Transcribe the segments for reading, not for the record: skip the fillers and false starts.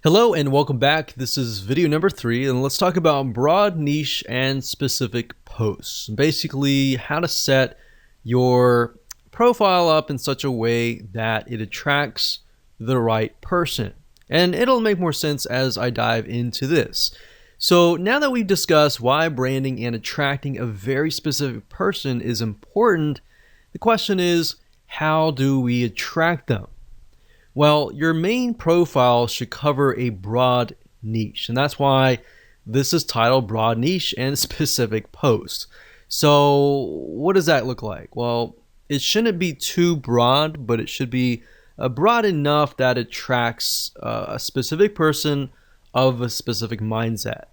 Hello and welcome back. This is video number 3 and let's talk about broad niche and specific posts. Basically how to set your profile up in such a way that it attracts the right person. And it'll make more sense as I dive into this. So now that we've discussed why branding and attracting a very specific person is important, the question is, how do we attract them? Well, your main profile should cover a broad niche, and that's why this is titled Broad Niche and Specific Post. So what does that look like? Well, it shouldn't be too broad, but it should be broad enough that it attracts a specific person of a specific mindset.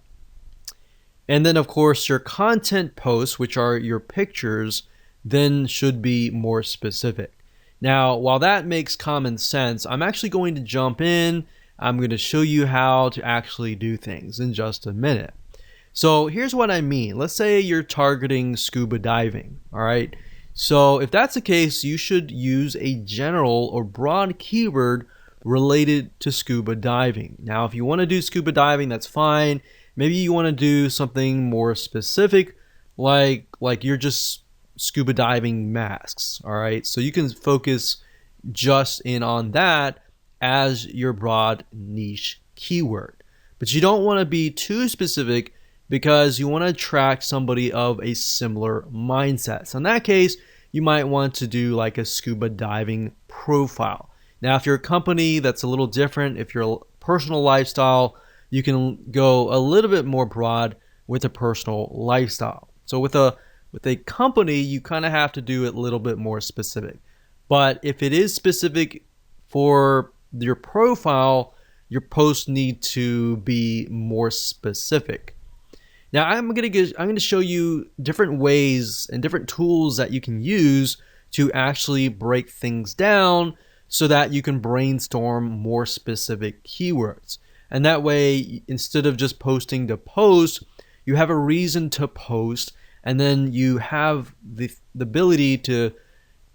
And then, of course, your content posts, which are your pictures, then should be more specific. Now, while that makes common sense, I'm actually going to jump in. I'm going to show you how to actually do things in just a minute. So here's what I mean. Let's say you're targeting scuba diving, all right? So if that's the case, you should use a general or broad keyword related to scuba diving. Now, if you want to do scuba diving, that's fine. Maybe you want to do something more specific, like you're just scuba diving masks, all right? So you can focus just in on that as your broad niche keyword. But you don't want to be too specific because you want to attract somebody of a similar mindset. So in that case, you might want to do like a scuba diving profile. Now, if you're a company, that's a little different. If you're a personal lifestyle, you can go a little bit more broad with a personal lifestyle. So with a company, you kind of have to do it a little bit more specific. But if it is specific for your profile, your posts need to be more specific. Now, I'm going to show you different ways and different tools that you can use to actually break things down so that you can brainstorm more specific keywords. And that way, instead of just posting to post, you have a reason to post. And then you have the ability to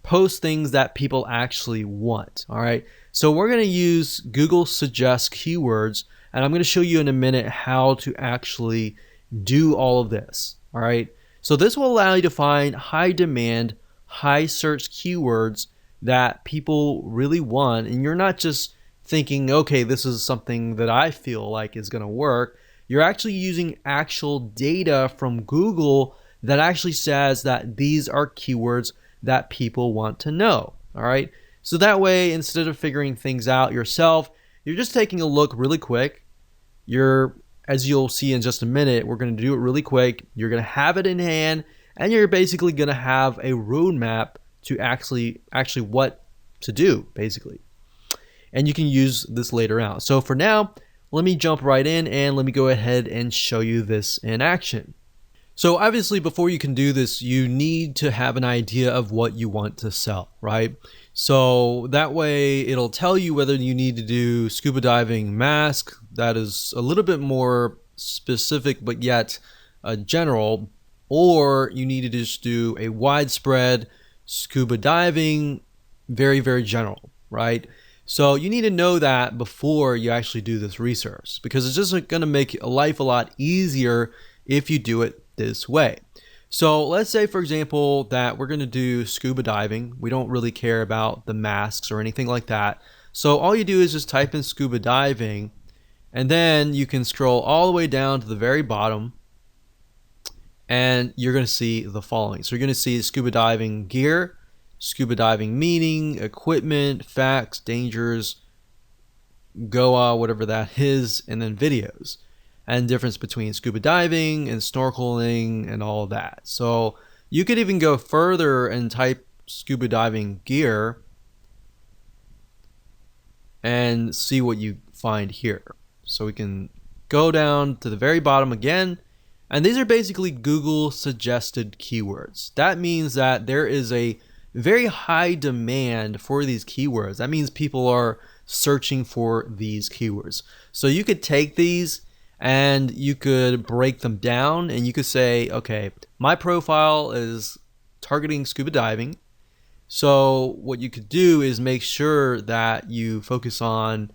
post things that people actually want. All right. So we're going to use Google Suggest Keywords, and I'm going to show you in a minute how to actually do all of this. All right. So this will allow you to find high demand, high search keywords that people really want. And you're not just thinking, okay, this is something that I feel like is going to work. You're actually using actual data from Google that actually says that these are keywords that people want to know. All right. So that way, instead of figuring things out yourself, you're just taking a look really quick. As you'll see in just a minute, we're going to do it really quick. You're going to have it in hand, and you're basically going to have a roadmap to actually what to do, basically. And you can use this later on. So for now, let me jump right in and let me go ahead and show you this in action. So obviously, before you can do this, you need to have an idea of what you want to sell, right? So that way it'll tell you whether you need to do scuba diving mask that is a little bit more specific but yet general, or you need to just do a widespread scuba diving, very, very general, right? So you need to know that before you actually do this research, because it's just going to make life a lot easier if you do it this way. So let's say, for example, that we're going to do scuba diving. We don't really care about the masks or anything like that. So all you do is just type in scuba diving, and then you can scroll all the way down to the very bottom, and you're going to see the following. So you're going to see scuba diving gear, scuba diving meaning, equipment, facts, dangers, Goa, whatever that is, and then videos. And difference between scuba diving and snorkeling and all of that. So you could even go further and type scuba diving gear and see what you find here. So we can go down to the very bottom again, and these are basically Google suggested keywords. That means that there is a very high demand for these keywords. That means people are searching for these keywords. So you could take these and you could break them down, and you could say, okay, my profile is targeting scuba diving. So what you could do is make sure that you focus on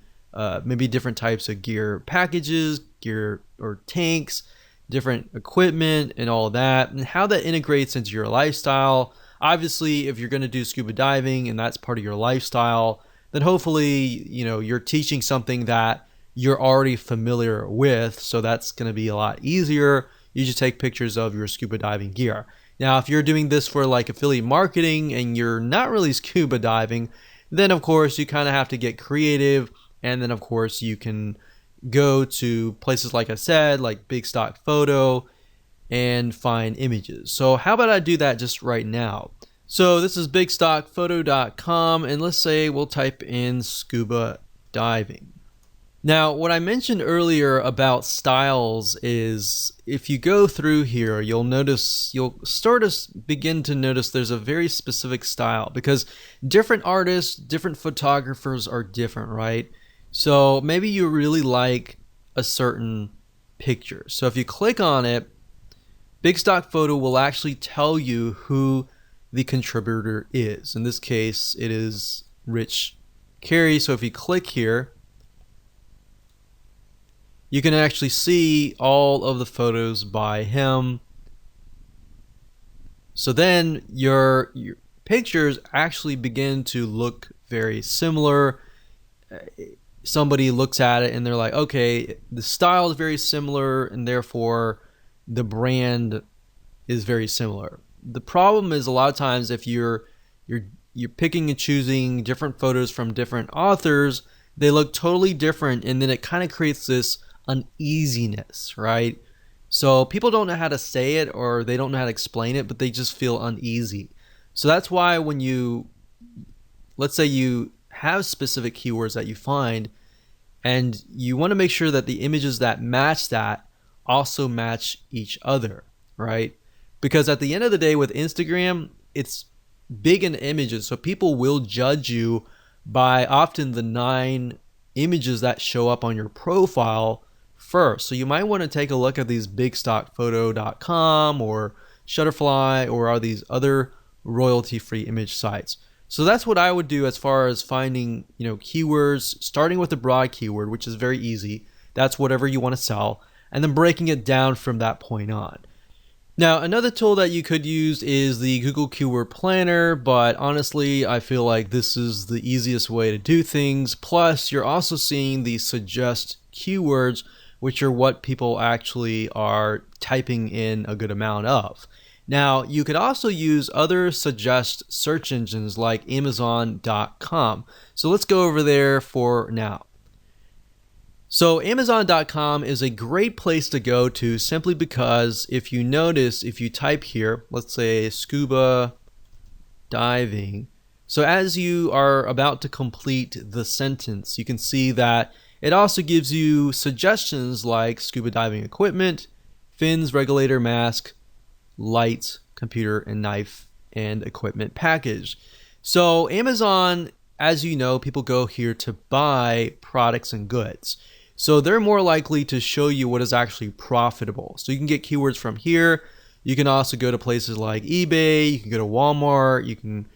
maybe different types of gear packages, gear or tanks, different equipment and all that, and how that integrates into your lifestyle. Obviously, if you're going to do scuba diving and that's part of your lifestyle, then hopefully, you're teaching something that you're already familiar with. So that's going to be a lot easier. You just take pictures of your scuba diving gear. Now, if you're doing this for like affiliate marketing and you're not really scuba diving, then of course you kind of have to get creative. And then of course you can go to places like I said, like Big Stock Photo, and find images. So how about I do that just right now? So this is bigstockphoto.com, and let's say we'll type in scuba diving. Now, what I mentioned earlier about styles is if you go through here, you'll start to begin to notice there's a very specific style, because different artists, different photographers are different, right? So maybe you really like a certain picture. So if you click on it, Big Stock Photo will actually tell you who the contributor is. In this case, it is Rich Carey. So if you click here, you can actually see all of the photos by him. So then your pictures actually begin to look very similar. Somebody looks at it and they're like, okay, the style is very similar and therefore the brand is very similar. The problem is a lot of times if you're picking and choosing different photos from different authors, they look totally different, and then it kind of creates this uneasiness, right? So people don't know how to say it, or they don't know how to explain it, but they just feel uneasy. So that's why when let's say you have specific keywords that you find, and you want to make sure that the images that match that also match each other, right? Because at the end of the day with Instagram, it's big in images, so people will judge you by often the 9 images that show up on your profile first. So you might want to take a look at these bigstockphoto.com or Shutterfly or these other royalty-free image sites. So that's what I would do as far as finding, keywords, starting with the broad keyword, which is very easy. That's whatever you want to sell, and then breaking it down from that point on. Now, another tool that you could use is the Google Keyword Planner, but honestly, I feel like this is the easiest way to do things. Plus, you're also seeing the suggest keywords, which are what people actually are typing in a good amount of. Now, you could also use other suggest search engines like Amazon.com. So let's go over there for now. So Amazon.com is a great place to go to simply because if you notice, if you type here, let's say scuba diving. So as you are about to complete the sentence, you can see that it also gives you suggestions like scuba diving equipment, fins, regulator, mask, lights, computer, and knife and equipment package. So Amazon, as you know, people go here to buy products and goods. So they're more likely to show you what is actually profitable. So you can get keywords from here. You can also go to places like eBay. You can go to Walmart. You can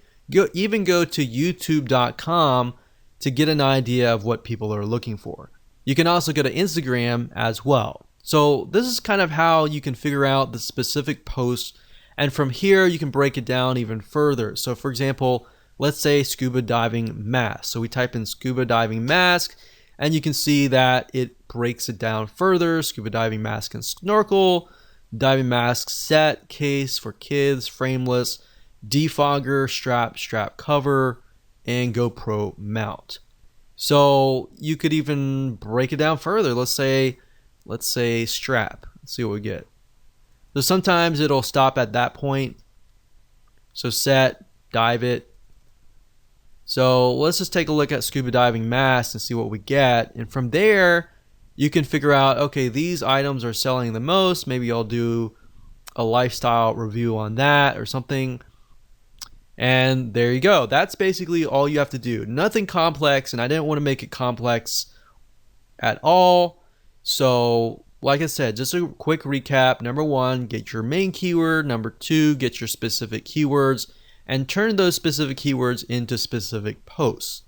even go to YouTube.com to get an idea of what people are looking for. You can also go to Instagram as well. So this is kind of how you can figure out the specific posts. And from here, you can break it down even further. So for example, let's say scuba diving mask. So we type in scuba diving mask, and you can see that it breaks it down further. Scuba diving mask and snorkel, diving mask set, case for kids, frameless, defogger, strap cover, and GoPro mount. So you could even break it down further. Let's say strap. Let's see what we get. So sometimes it'll stop at that point. So set, dive it. So let's just take a look at scuba diving mask and see what we get. And from there, you can figure out, okay, these items are selling the most. Maybe I'll do a lifestyle review on that or something. And there you go. That's basically all you have to do. Nothing complex, and I didn't want to make it complex at all. So like I said, just a quick recap. Number 1, get your main keyword. Number 2, get your specific keywords and turn those specific keywords into specific posts.